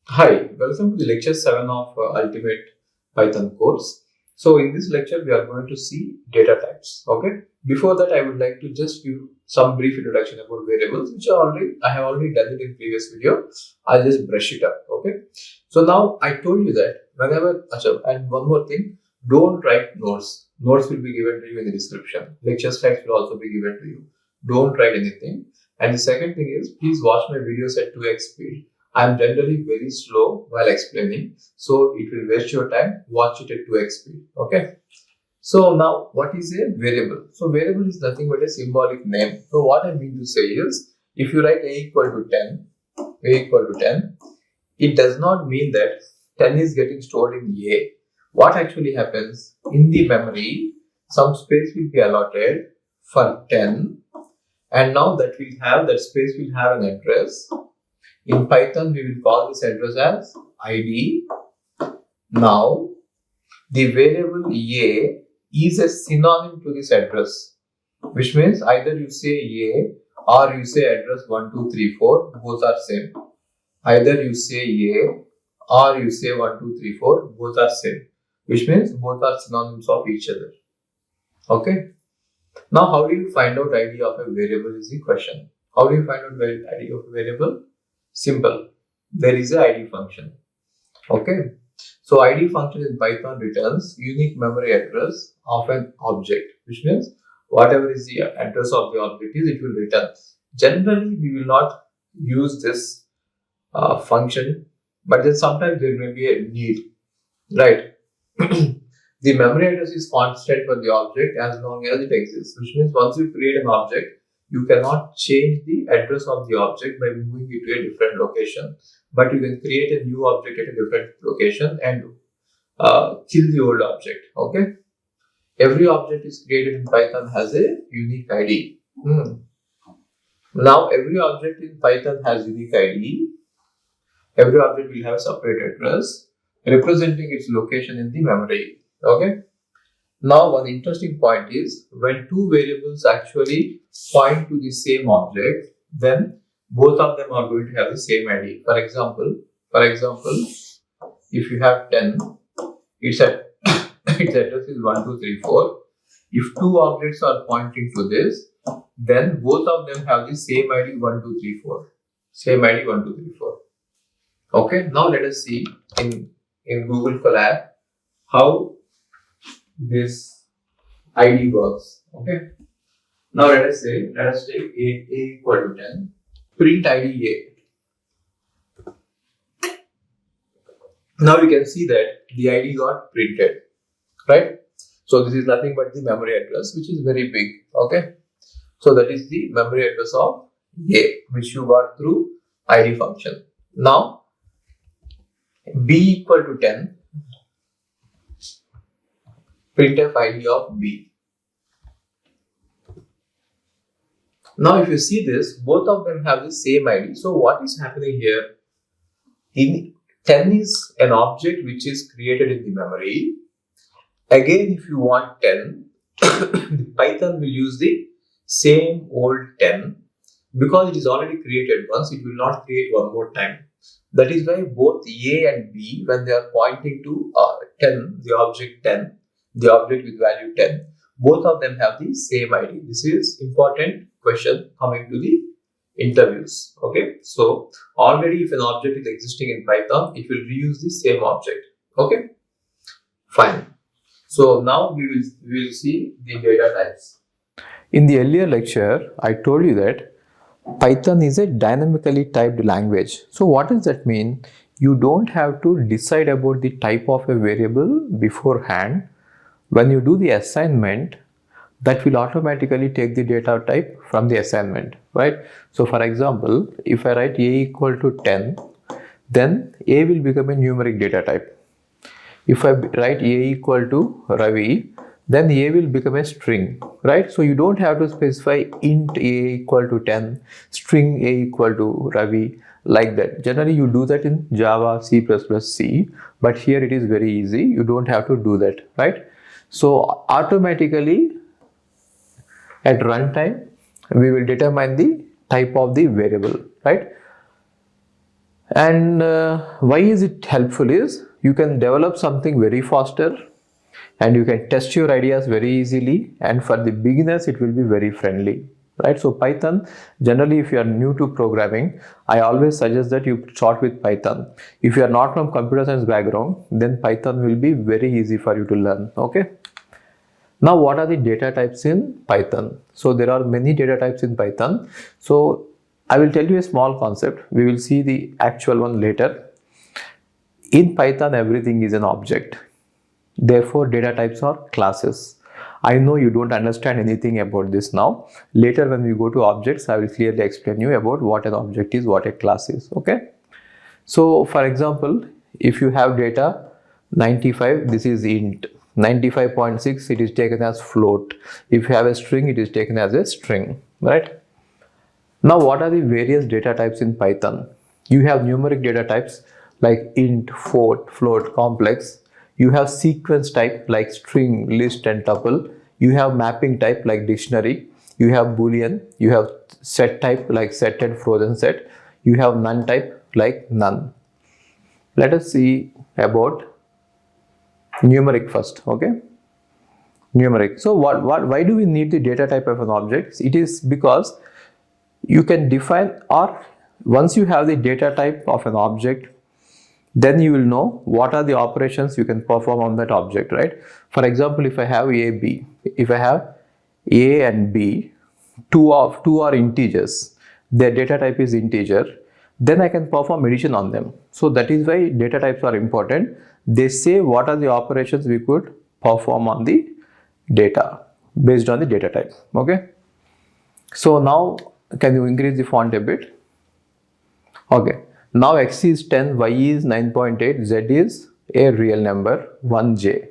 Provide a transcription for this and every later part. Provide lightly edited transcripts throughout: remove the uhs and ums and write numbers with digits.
Hi, welcome to the lecture 7 of Ultimate Python course. So in this lecture, we are going to see data types. Okay. Before that, I would like to just give some brief introduction about variables, which I have already done it in previous video. I'll just brush it up. Okay. So now I told you that whenever, and one more thing, don't write notes. Notes will be given to you in the description. Lecture slides will also be given to you. Don't write anything. And the second thing is, please watch my videos at 2x speed. I'm generally very slow while explaining, so it will waste your time. Watch it at 2x speed. Okay. So now, what is a variable? So variable is nothing but a symbolic name. So what I mean to say is, if you write a equal to 10, it does not mean that 10 is getting stored in a. What actually happens in the memory? Some space will be allotted for 10, and now that space will have an address. In Python, we will call this address as id. Now, the variable a is a synonym to this address, which means either you say a or you say address 1, 2, 3, 4, both are same. Either you say a or you say 1, 2, 3, 4, both are same, which means both are synonyms of each other. Okay. Now, how do you find out id of a variable is the question. How do you find out id of a variable? Simple. There is a id function. Okay. So id function in Python returns unique memory address of an object, which means whatever is the address of the object is, it will return. Generally, we will not use this function, but then sometimes there may be a need, right? The memory address is constant for the object as long as it exists, which means once you create an object, you cannot change the address of the object by moving it to a different location, but you can create a new object at a different location and kill the old object. Okay. Every object is created in Python has a unique ID. Now every object in Python has unique ID. Every object will have a separate address representing its location in the memory. Okay. Now, one interesting point is when two variables actually point to the same object, then both of them are going to have the same ID. For example, if you have 10, its address is 1, 2, 3, 4. If two objects are pointing to this, then both of them have the same ID 1, 2, 3, 4. Same ID 1, 2, 3, 4. Okay. Now let us see in Google Colab how this ID works. Okay. Now let us take a equal to 10. Print ID a. Now you can see that the ID got printed, right? So this is nothing but the memory address, which is very big. Okay. So that is the memory address of a, which you got through ID function. Now b equal to 10. Printf ID of b. Now if you see this, both of them have the same ID. So what is happening here? 10 is an object which is created in the memory. Again, if you want 10, the Python will use the same old 10 because it is already created once. It will not create one more time. That is why both a and b, when they are pointing to 10, the object 10, the object with value 10, both of them have the same ID. This is important question coming to the interviews. Okay, so already if an object is existing in Python, it will reuse the same object. Okay, fine. So now we will see the data types. In the earlier lecture, I told you that Python is a dynamically typed language. So what does that mean? You don't have to decide about the type of a variable beforehand. When you do the assignment, that will automatically take the data type from the assignment, right? So for example, if I write a equal to 10, then a will become a numeric data type. If I write a equal to Ravi, then a will become a string, right? So you don't have to specify int a equal to 10, string a equal to Ravi, like that. Generally you do that in Java, C++, C, but here it is very easy. You don't have to do that, right? So automatically at runtime, we will determine the type of the variable, right? And why is it helpful is you can develop something very faster and you can test your ideas very easily, and for the beginners it will be very friendly, right? So Python, generally if you are new to programming, I always suggest that you start with Python. If you are not from computer science background, then Python will be very easy for you to learn. Okay, now what are the data types in Python? So there are many data types in Python. So I will tell you a small concept. We will see the actual one later. In Python, everything is an object. Therefore, data types are classes. I know you don't understand anything about this now. Later, when we go to objects, I will clearly explain you about what an object is, what a class is. Okay. So, for example, if you have data 95, this is int. 95.6, it is taken as float. If you have a string, it is taken as a string, right? Now, what are the various data types in Python? You have numeric data types like int, float, complex. You have sequence type like string, list, and tuple. You have mapping type like dictionary. You have Boolean. You have set type like set and frozen set. You have none type like none. Let us see about numeric first. Okay, numeric. So why do we need the data type of an object? It is because you can define, or once you have the data type of an object, then you will know what are the operations you can perform on that object, right? For example, if I have A, B, if I have A and B, two are integers, their data type is integer, then I can perform addition on them. So that is why data types are important. They say what are the operations we could perform on the data based on the data type. Okay. So now can you increase the font a bit? Okay. Now x is 10, y is 9.8, z is a real number, 1j.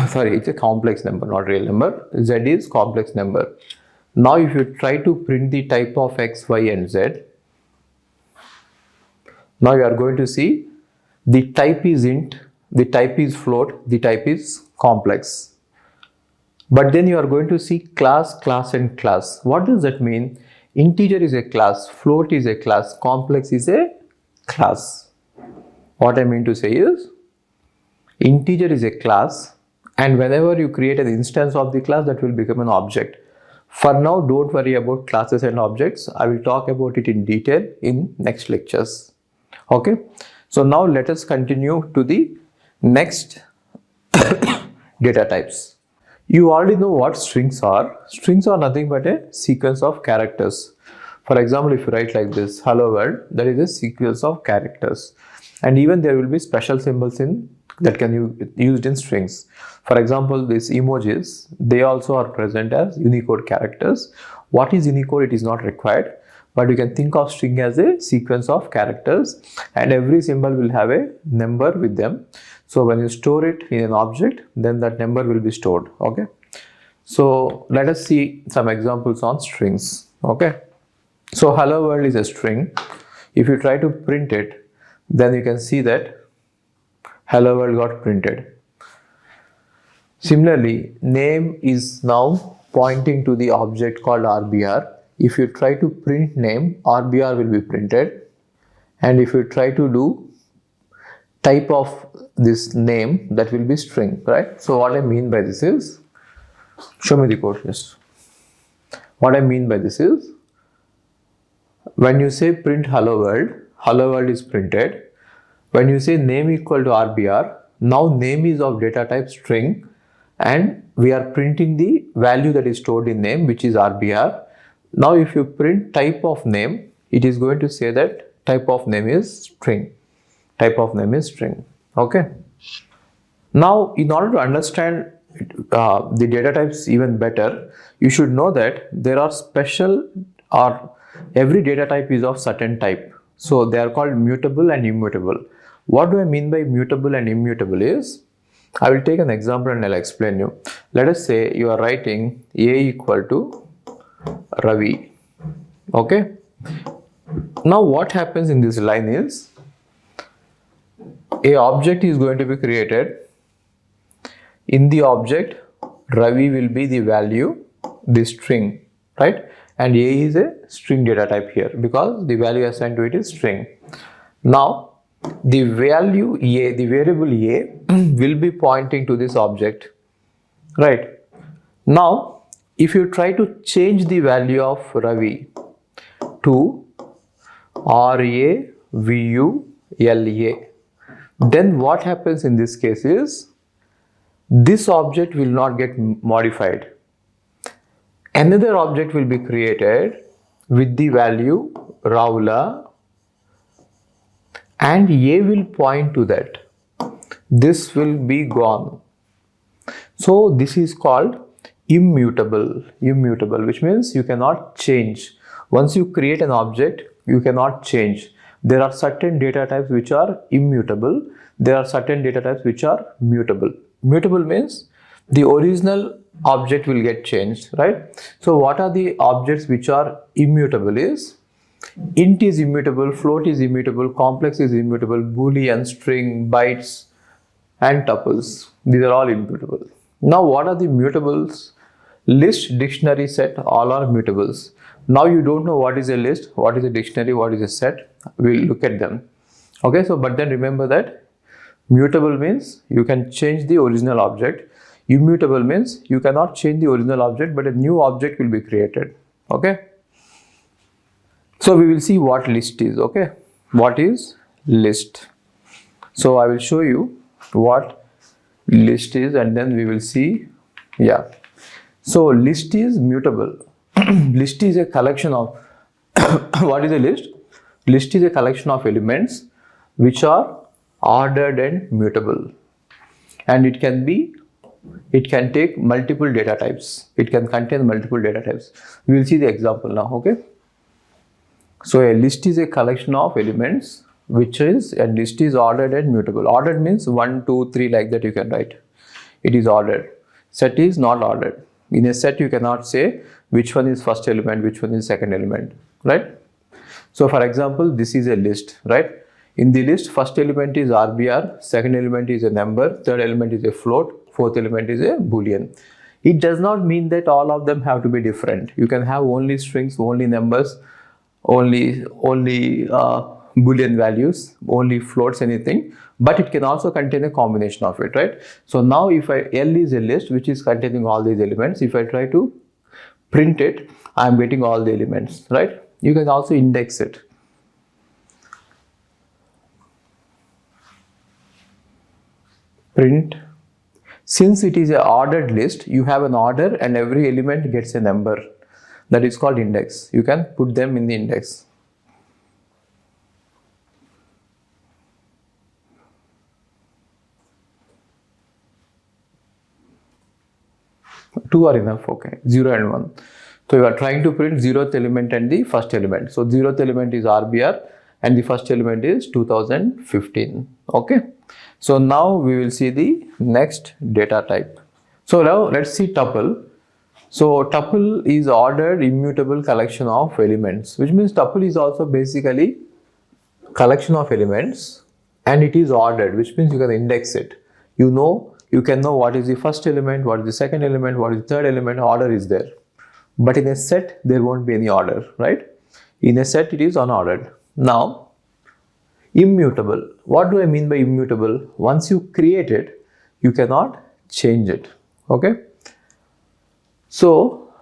Sorry, it's a complex number, not real number. Z is complex number. Now if you try to print the type of x, y and z, now you are going to see the type is int, the type is float, the type is complex. But then you are going to see class, class and class. What does that mean? Integer is a class, float is a class, complex is a class. What I mean to say is, integer is a class, and whenever you create an instance of the class, that will become an object. For now, don't worry about classes and objects. I will talk about it in detail in next lectures. Okay. So now let us continue to the next data types. You already know what strings are. Strings are nothing but a sequence of characters. For example, if you write like this, hello world, that is a sequence of characters. And even there will be special symbols that can be used in strings. For example, these emojis, they also are present as Unicode characters. What is Unicode? It is not required. But you can think of string as a sequence of characters, and every symbol will have a number with them. So when you store it in an object, then that number will be stored. Okay. So let us see some examples on strings. Okay. So hello world is a string. If you try to print it, then you can see that hello world got printed. Similarly, name is now pointing to the object called RBR. If you try to print name, RBR will be printed. And if you try to do type of this name, that will be string, right? So what I mean by this is, show me the code. Yes. What I mean by this is, when you say print hello world is printed. When you say name equal to RBR, now name is of data type string, and we are printing the value that is stored in name, which is RBR. Now if you print type of name, it is going to say that type of name is string. Type of name is string. Okay. Now in order to understand the data types even better, you should know that there are special, or every data type is of certain type. So they are called mutable and immutable. What do I mean by mutable and immutable is, I will take an example and I'll explain you. Let us say you are writing A equal to Ravi. Okay. Now what happens in this line is, a object is going to be created. In the object, Ravi will be the value, the string, right? and A is a string data type here because the value assigned to it is string. Now the value A, the variable A will be pointing to this object, right? Now if you try to change the value of Ravi to RAVULA, then what happens in this case is this object will not get modified. Another object will be created with the value Ravula and A will point to that. This will be gone. So this is called immutable, which means you cannot change. Once you create an object, you cannot change. There are certain data types which are immutable. There are certain data types which are mutable. Mutable means the original object will get changed, right? So what are the objects which are immutable is int is immutable, float is immutable, complex is immutable, Boolean, string, bytes and tuples. These are all immutable. Now what are the mutables? List, dictionary, set, all are mutables. Now you don't know what is a list, what is a dictionary, what is a set. We'll look at them. Okay, so but then remember that mutable means you can change the original object. Immutable means you cannot change the original object, but a new object will be created. Okay. So we will see what list is. Okay. What is list? So I will show you what list is and then we will see. Yeah. So list is mutable. List is a collection of what is a list? List is a collection of elements which are ordered and mutable, and it can take multiple data types. It can contain multiple data types. We will see the example now. Okay. So a list is a collection of elements and list is ordered and mutable. Ordered means 1, 2, 3 like that you can write. It is ordered. Set is not ordered. In a set you cannot say which one is first element, which one is second element, right? So for example, this is a list, right? In the list, first element is RBR, second element is a number, third element is a float, fourth element is a Boolean. It does not mean that all of them have to be different. You can have only strings, only numbers, only Boolean values, only floats, anything, but it can also contain a combination of it, right? So now if L is a list which is containing all these elements, if I try to print it, I am getting all the elements, right? You can also index it. Print. Since it is an ordered list, you have an order and every element gets a number. That is called index. You can put them in the index. Two are enough, okay. 0 and 1. So you are trying to print 0th element and the first element. So 0th element is RBR and the first element is 2015. Okay. So now we will see the next data type. So now let's see tuple. So tuple is ordered immutable collection of elements, which means tuple is also basically collection of elements and it is ordered, which means you can index it. You can know what is the first element, what is the second element, what is the third element, order is there. But in a set, there won't be any order, right? In a set, it is unordered. Now, immutable. What do I mean by immutable? Once you create it, you cannot change it, okay? So,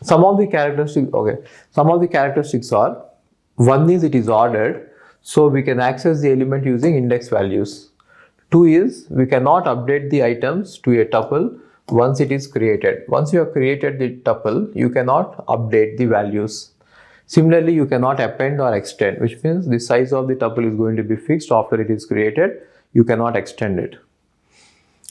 some of the characteristics are, one is it is ordered, so we can access the element using index values. 2 is we cannot update the items to a tuple once it is created. Once you have created the tuple, you cannot update the values. Similarly, you cannot append or extend, which means the size of the tuple is going to be fixed after it is created. You cannot extend it.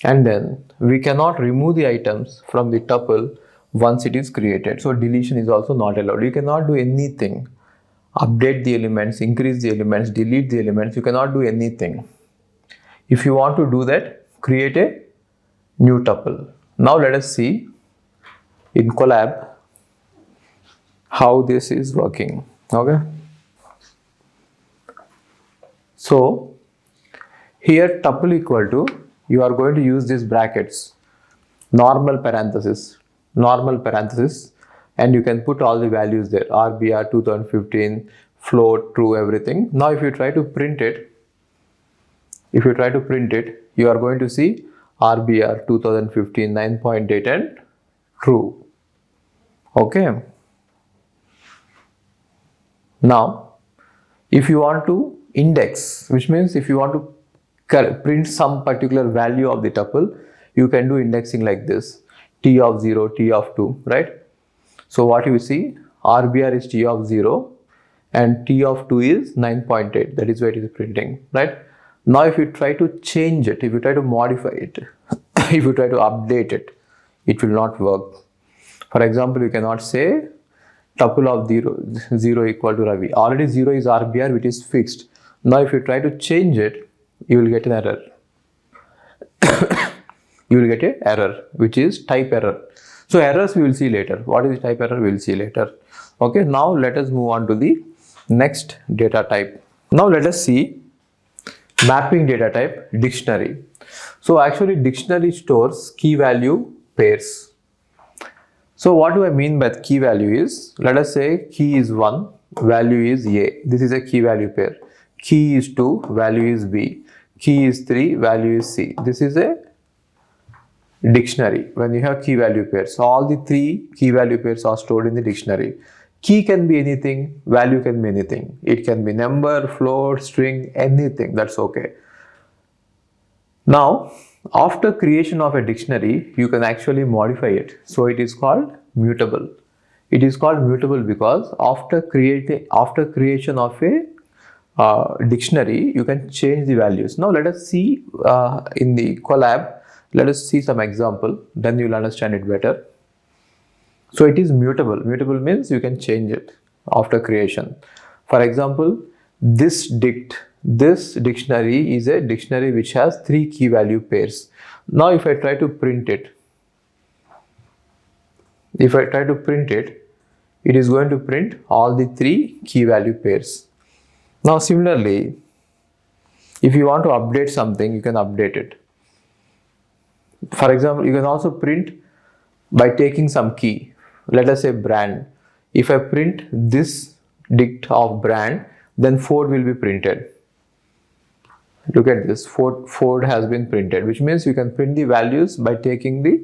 And then we cannot remove the items from the tuple once it is created. So deletion is also not allowed. You cannot do anything. Update the elements, increase the elements, delete the elements. You cannot do anything. If you want to do that, create a new tuple. Now let us see in Colab how this is working. Okay. So here tuple equal to, you are going to use these brackets, normal parenthesis, and you can put all the values there, RBR 2015, float, true, everything. Now if you try to print it, you are going to see RBR 2015 9.8 and true. Okay. Now, if you want to index, which means if you want to print some particular value of the tuple, you can do indexing like this, T of 0, T of 2, right? So what you see, RBR is T of 0 and T of 2 is 9.8, that is why it is printing, right? Now if you try to change it, if you try to modify it, if you try to update it, it will not work. For example, you cannot say tuple of 0 equal to Ravi. Already 0 is RBR, which is fixed. Now if you try to change it, you will get an error. You will get an error, which is type error. So errors we will see later. What is the type error? We will see later. Okay, now let us move on to the next data type. Now let us see mapping data type, dictionary. So actually dictionary stores key value pairs. So what do I mean by key value is, let us say key is 1, value is A. This is a key value pair. Key is 2, value is B. Key is 3, value is C. This is a dictionary when you have key value pairs. So all the 3 key value pairs are stored in the dictionary. Key can be anything, value can be anything. It can be number, float, string, anything, that's okay. Now, after creation of a dictionary, you can actually modify it. So it is called mutable. It is called mutable because after creation of a dictionary, you can change the values. Now let us see in the collab, let us see some example, then you will understand it better. So it is mutable. Mutable means you can change it after creation. For example, this dictionary is a dictionary which has 3 key value pairs. Now if I try to print it, it is going to print all the 3 key value pairs. Now similarly, if you want to update something, you can update it. For example, you can also print by taking some key. Let us say brand. If I print this dict of brand, then Ford will be printed. Look at this, Ford has been printed, which means you can print the values by taking the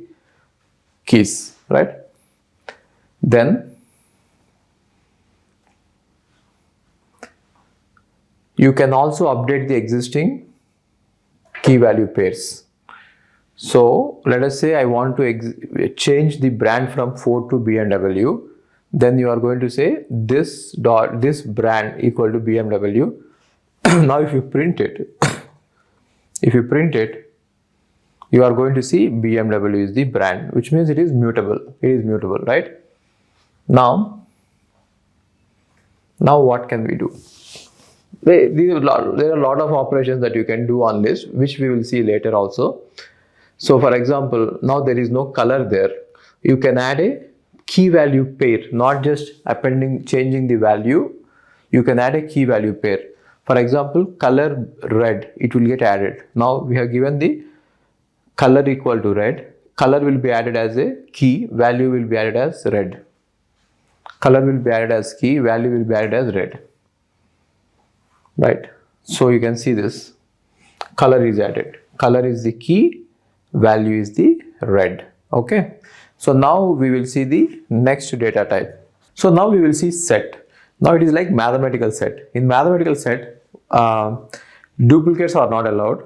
keys, right? Then you can also update the existing key value pairs. So let us say I want to change the brand from Ford to BMW. Then you are going to say this brand equal to BMW. Now if you print it, you are going to see BMW is the brand, which means it is mutable. It is mutable, right? Now what can we do? There are a lot of operations that you can do on list, which we will see later also. So for example, now there is no color there. You can add a key value pair, not just changing the value. You can add a key value pair. For example, color red, it will get added. Now we have given the color equal to red. Color will be added as a key, value will be added as red. Color will be added as key, value will be added as red. Right. So you can see this. Color is added. Color is the key, value is the red. Okay. So now we will see the next data type. So now we will see set. Now it is like mathematical set. In mathematical set, duplicates are not allowed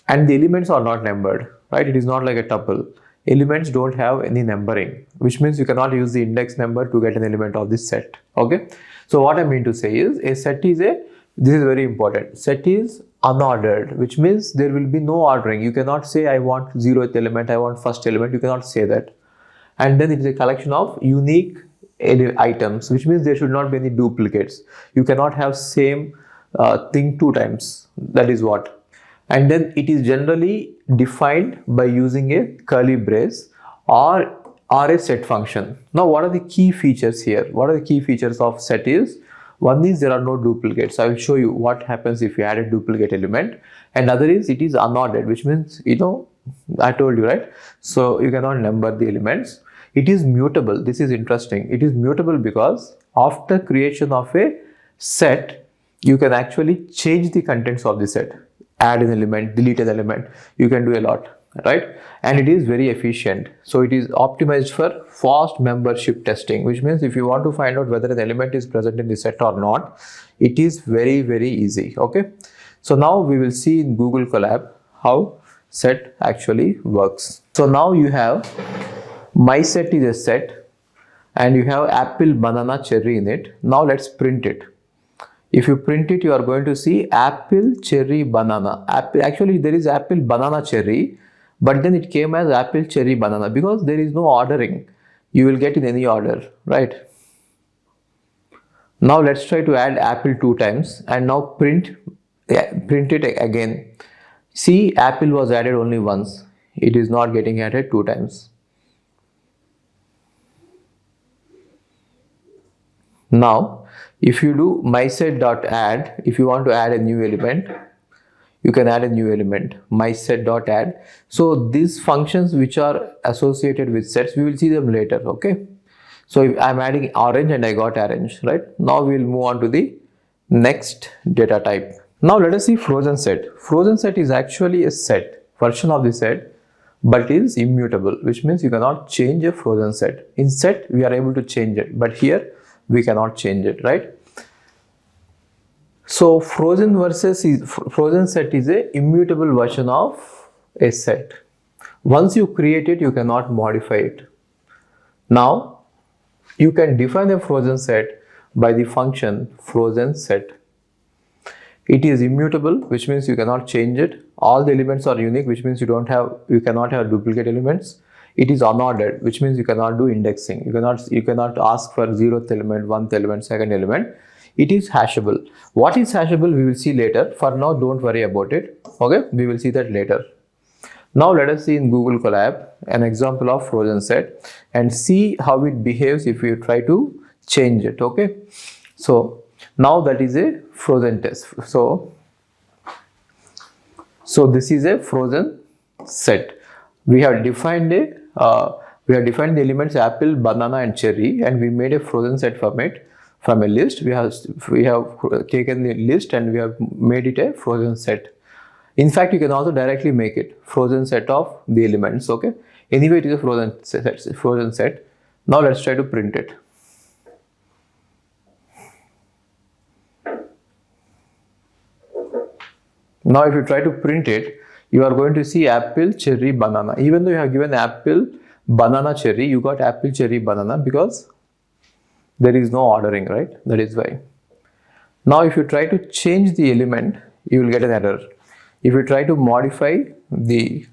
and the elements are not numbered, right? It is not like a tuple. Elements don't have any numbering, which means you cannot use the index number to get an element of this set. Okay. So what I mean to say is a set is this is very important. Set is unordered, which means there will be no ordering. You cannot say I want 0th element, I want first element. You cannot say that. And then it is a collection of unique items, which means there should not be any duplicates. You cannot have same thing 2 times. That is what. And then it is generally defined by using a curly brace or a set function. Now what are the key features here? What are the key features of set is? One is there are no duplicates. I will show you what happens if you add a duplicate element. And other is it is unordered, which means, I told you, right? So you cannot number the elements. it is mutable. This is interesting. It is mutable because after creation of a set, you can actually change the contents of the set, add an element, delete an element. You can do a lot, right? And it is very efficient. So it is optimized for fast membership testing, which means if you want to find out whether an element is present in the set or not, it is very, very easy. Okay. So now we will see in Google Colab how set actually works. So now you have my set is a set and you have apple, banana, cherry in it. Now let's print it. If you print it, you are going to see apple, cherry, banana. Actually, there is apple, banana, cherry, but then it came as apple, cherry, banana because there is no ordering. You will get in any order, right? Now let's try to add apple 2 times and now print it again. See, apple was added only once. It is not getting added 2 times. Now, if you do myset.add, if you want to add a new element, you can add a new element, myset.add. So these functions which are associated with sets, we will see them later, okay? So if I'm adding orange and I got orange, right? Now we'll move on to the next data type. Now let us see frozen set. Frozen set is actually a set, version of the set, but is immutable, which means you cannot change a frozen set. In set, we are able to change it, but here we cannot change it, right? So frozen set is a immutable version of a set. Once you create it, you cannot modify it. Now you can define a frozen set by the function frozen set. It is immutable, which means you cannot change it. All the elements are unique, which means you cannot have duplicate elements. It is unordered, which means you cannot do indexing. You cannot ask for 0th element, 1th element, 2nd element. It is hashable. What is hashable, we will see later. For now, don't worry about it. Okay, we will see that later. Now let us see in Google Colab an example of frozen set and see how it behaves if you try to change it. Okay, so now that is a frozen test. So this is a frozen set. We have defined the elements apple, banana, and cherry, and we made a frozen set from it. From a list, we have taken the list and we have made it a frozen set. In fact, you can also directly make it frozen set of the elements. Okay. Anyway, it is a frozen set. Now let's try to print it. Now, if you try to print it, you are going to see apple, cherry, banana. Even though you have given apple, banana, cherry, you got apple, cherry, banana because there is no ordering, right? That is why. Now, if you try to change the element, you will get an error. If you try to modify the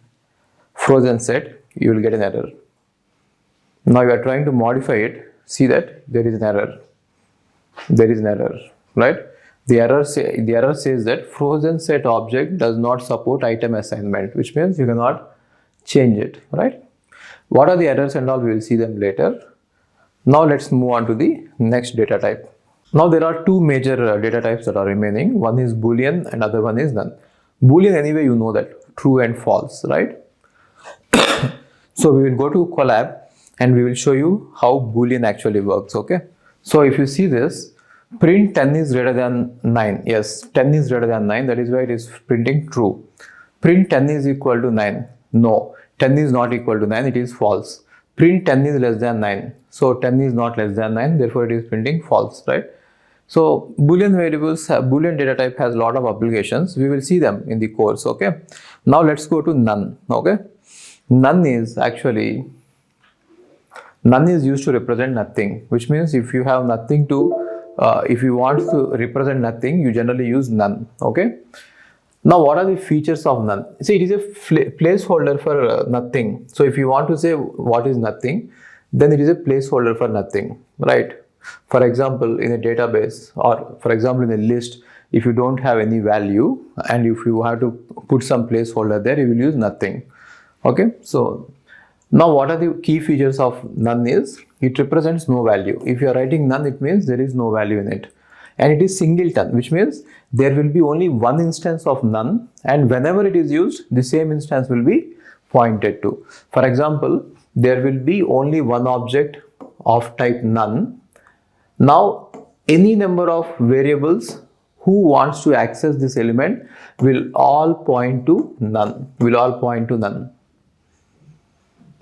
frozen set, you will get an error. Now, you are trying to modify it. See that there is an error. There is an error, right? The error says that frozen set object does not support item assignment, which means you cannot change it, right? What are the errors and all, we will see them later. Now let's move on to the next data type. Now there are two major data types that are remaining. One is Boolean and other one is none. Boolean, anyway, you know that, true and false, right? So we will go to Colab and we will show you how Boolean actually works, okay? So if you see this, print 10 is greater than 9. Yes, 10 is greater than 9. That is why it is printing true. Print 10 is equal to 9. No, 10 is not equal to 9. It is false. Print 10 is less than 9. So 10 is not less than 9. Therefore, it is printing false, right? So Boolean variables, Boolean data type has a lot of applications. We will see them in the course, okay? Now let's go to none, okay? None is used to represent nothing, which means if you have nothing to if you want to represent nothing, you generally use none, okay? Now, what are the features of none? See, it is a placeholder for nothing. So, if you want to say what is nothing, then it is a placeholder for nothing, right? For example, in a database or for example, in a list, if you don't have any value and if you have to put some placeholder there, you will use nothing, okay? So, now what are the key features of none is, it represents no value. If you are writing none, it means there is no value in it. And it is singleton, which means there will be only one instance of none, and whenever it is used, the same instance will be pointed to. For example, there will be only one object of type none. Now any number of variables who wants to access this element will all point to none,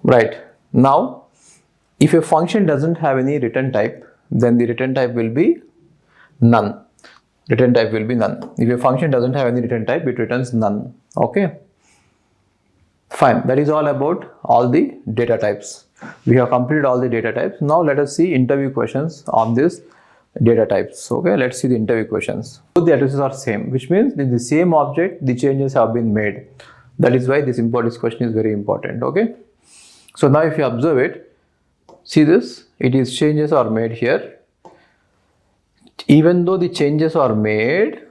right? Now if a function doesn't have any return type, then the return type will be none. If a function doesn't have any return type, it returns none. Okay, fine. That is all about all the data types. We have completed all the data types. Now let us see interview questions on this data types. Okay, let's see the interview questions. Both the addresses are same, which means in the same object the changes have been made. That is why this question is very important. Okay, so now if you observe it, see this, it is changes are made here. Even though the changes are made,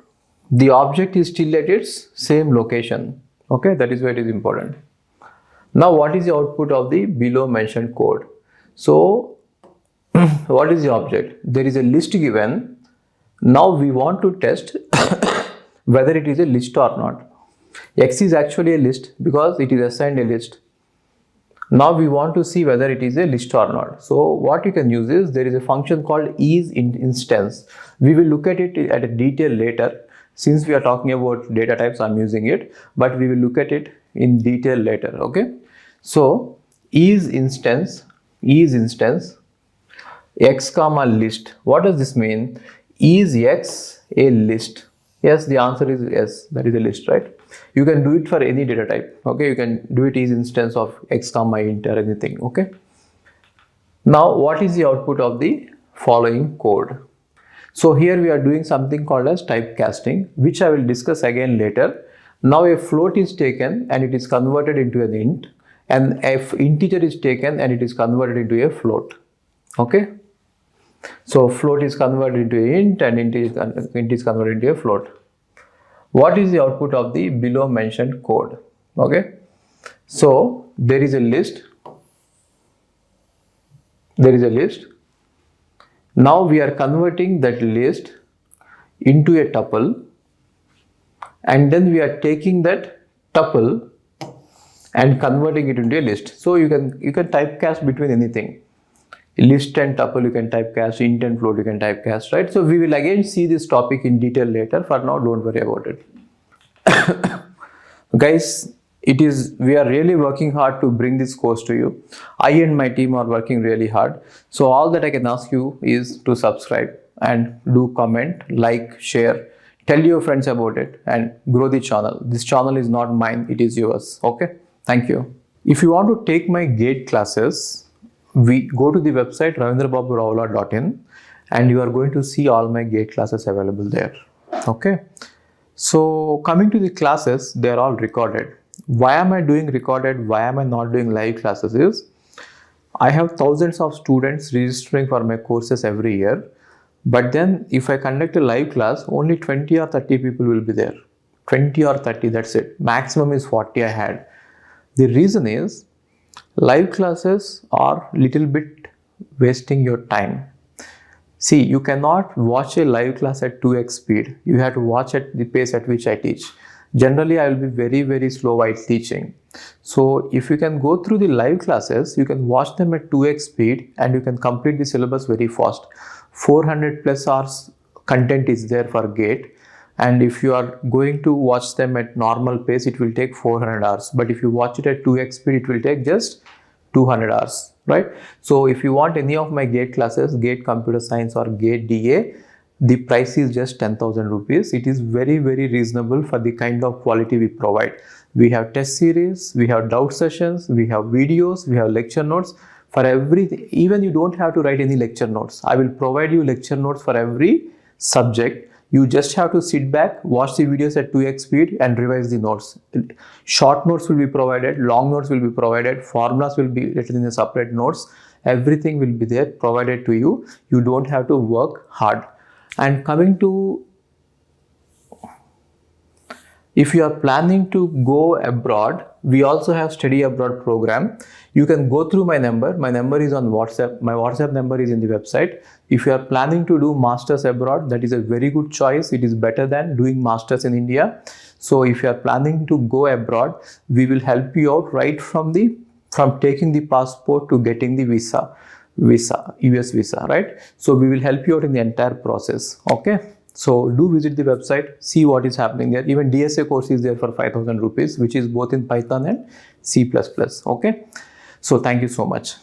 the object is still at its same location. Okay, that is why it is important. Now what is the output of the below mentioned code? So what is the object? There is a list given. Now we want to test whether it is a list or not. X is actually a list because it is assigned a list. Now we want to see whether it is a list or not. So what you can use is, there is a function called isInstance. We will look at it at a detail later. Since we are talking about data types, I'm using it, but we will look at it in detail later. Okay, so isInstance x comma list. What does this mean? Is X a list? Yes, the answer is yes, that is a list, right? You can do it for any data type. Okay, you can do it is instance of x comma int or anything. Okay, now what is the output of the following code? So here we are doing something called as typecasting, which I will discuss again later. Now a float is taken and it is converted into an int, and if integer is taken and it is converted into a float. Okay, so float is converted into an int and int is converted into a float. What is the output of the below mentioned code? Okay, so there is a list. Now we are converting that list into a tuple, and then we are taking that tuple and converting it into a list. So you can typecast between anything. List and tuple you can typecast, int and float you can typecast, right? So we will again see this topic in detail later. For now, don't worry about it. Guys, we are really working hard to bring this course to you. I and my team are working really hard. So all that I can ask you is to subscribe and do comment, like, share, tell your friends about it, and grow the channel. This channel is not mine, it is yours. Okay, thank you. If you want to take my GATE classes, we go to the website Ravindrababu.in and you are going to see all my GATE classes available there. Okay, so coming to the classes, they are all recorded. Why am I doing recorded? Why am I not doing live classes? Is I have thousands of students registering for my courses every year, but then if I conduct a live class, only 20 or 30 people will be there. 20 or 30, that's it. Maximum is 40 I had. The reason is, live classes are little bit wasting your time. See, you cannot watch a live class at 2x speed. You have to watch at the pace at which I teach. Generally, I will be very, very slow while teaching. So if you can go through the live classes, you can watch them at 2x speed and you can complete the syllabus very fast. 400 plus hours content is there for GATE. And if you are going to watch them at normal pace, it will take 400 hours. But if you watch it at 2x speed, it will take just 200 hours, right? So if you want any of my GATE classes, GATE Computer Science or GATE DA, the price is just 10,000 rupees. It is very, very reasonable for the kind of quality we provide. We have test series, we have doubt sessions, we have videos, we have lecture notes for everything. Even you don't have to write any lecture notes. I will provide you lecture notes for every subject. You just have to sit back, watch the videos at 2x speed and revise the notes. Short notes will be provided, long notes will be provided, formulas will be written in a separate notes. Everything will be there provided to you. You don't have to work hard. And coming to, if you are planning to go abroad, we also have study abroad program. You can go through my number. My number is on WhatsApp. My WhatsApp number is in the website. If you are planning to do masters abroad, that is a very good choice. It is better than doing masters in India. So if you are planning to go abroad, we will help you out right from the from taking the passport to getting the visa, US visa, right? So we will help you out in the entire process. Okay, so do visit the website, see what is happening there. Even DSA course is there for 5,000 rupees, which is both in Python and C++. Okay, so thank you so much.